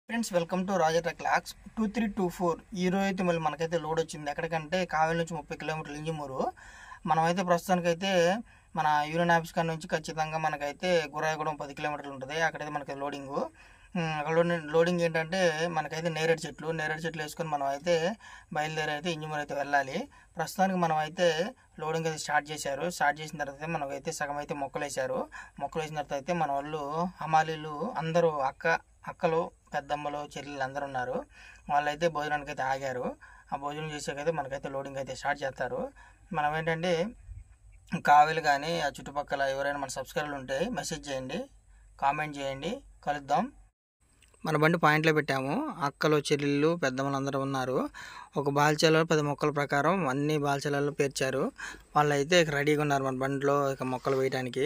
Friends welcome to Raja clocks 2324. ఈ రోజు అయితే మళ్ళీ మనకైతే లోడ్ వచ్చింది. ఎక్కడికంటే కావేరి నుంచి 30 కిలోమీటర్లు ఇంజమూరు. మనమైతే ప్రస్తుతానికైతే మన యూనియన్ ఆఫీస్ కాడ నుంచి ఖచ్చితంగా మనకైతే గురాయగూడెం 10 కిలోమీటర్లు ఉంటుంది. అక్కడైతే మనకి లోడింగు. అక్కడ లోడింగ్ ఏంటంటే మనకైతే నేరేడు చెట్లు వేసుకొని మనం అయితే బయలుదేరి అయితే ఇంజమూరు అయితే వెళ్ళాలి. ప్రస్తుతానికి మనం అయితే లోడింగ్ అయితే స్టార్ట్ చేసిన తర్వాత మనకైతే సగం అయితే మొక్కలు వేసిన తర్వాత అయితే మన వాళ్ళు హమాలీలు అందరూ అక్కలు పెద్దమ్మలు చెల్లెలు అందరూ ఉన్నారు. వాళ్ళైతే భోజనానికి అయితే ఆగారు. ఆ భోజనం చేసాకైతే మనకైతే లోడింగ్ అయితే స్టార్ట్ చేస్తారు. మనం ఏంటంటే కావేలు కానీ ఆ చుట్టుపక్కల ఎవరైనా మన సబ్స్క్రైబర్లు ఉంటే మెసేజ్ చేయండి, కామెంట్ చేయండి, కలుద్దాం. మన బండి పాయింట్లో పెట్టాము. అక్కలు చెల్లెళ్ళు పెద్దమ్మలు అందరూ ఉన్నారు. ఒక బాల్చాలలో 10 మొక్కల ప్రకారం అన్ని బాల్చాలలో పేర్చారు. వాళ్ళైతే రెడీగా ఉన్నారు మన బండిలో ఇక మొక్కలు వేయడానికి.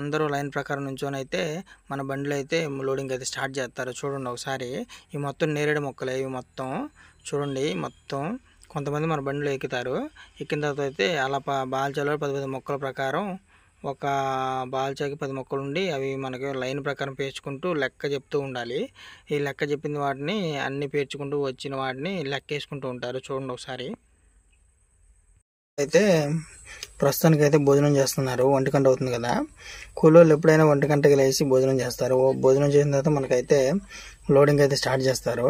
అందరూ లైన్ ప్రకారం నుంచొని అయితే మన బండిలో అయితే లోడింగ్ అయితే స్టార్ట్ చేస్తారు. చూడండి ఒకసారి, ఈ మొత్తం నేరేడు మొక్కలే ఇవి మొత్తం. చూడండి మొత్తం కొంతమంది మన బండిలో ఎక్కుతారు. ఎక్కిన తర్వాత అయితే అలా బాల్చాలలో 10 మొక్కల ప్రకారం ఒక బాల్చాకి 10 మొక్కలు ఉండి అవి మనకి లైన్ ప్రకారం పేర్చుకుంటూ లెక్క చెప్తూ ఉండాలి. ఈ లెక్క చెప్పిన వాటిని అన్ని పేర్చుకుంటూ వచ్చిన వాటిని లెక్కేసుకుంటూ ఉంటారు. చూడండి ఒకసారి. అయితే ప్రస్తుతానికి అయితే భోజనం చేస్తున్నారు. 1 గంట అవుతుంది కదా. కూలోళ్ళు ఎప్పుడైనా 1 గంటకి లేచి భోజనం చేస్తారు. భోజనం చేసిన తర్వాత మనకైతే లోడింగ్ అయితే స్టార్ట్ చేస్తారు.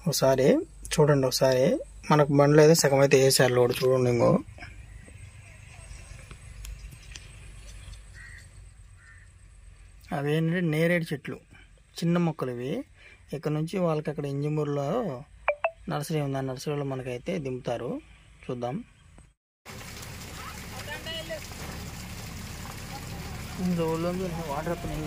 ఒకసారి చూడండి, ఒకసారి మనకు బండ్లో అయితే సగం అయితే వేసారు లోడ్. చూడండి ఇంకో అవి ఏంటంటే నేరేడు చెట్లు చిన్న మొక్కలు ఇవి. ఇక్కడ నుంచి వాళ్ళకి అక్కడ ఇంజమూరులో నర్సరీ ఉంది. ఆ నర్సరీలో మనకైతే దింపుతారు. చూద్దాం. వాటర్ వస్తున్నాయి.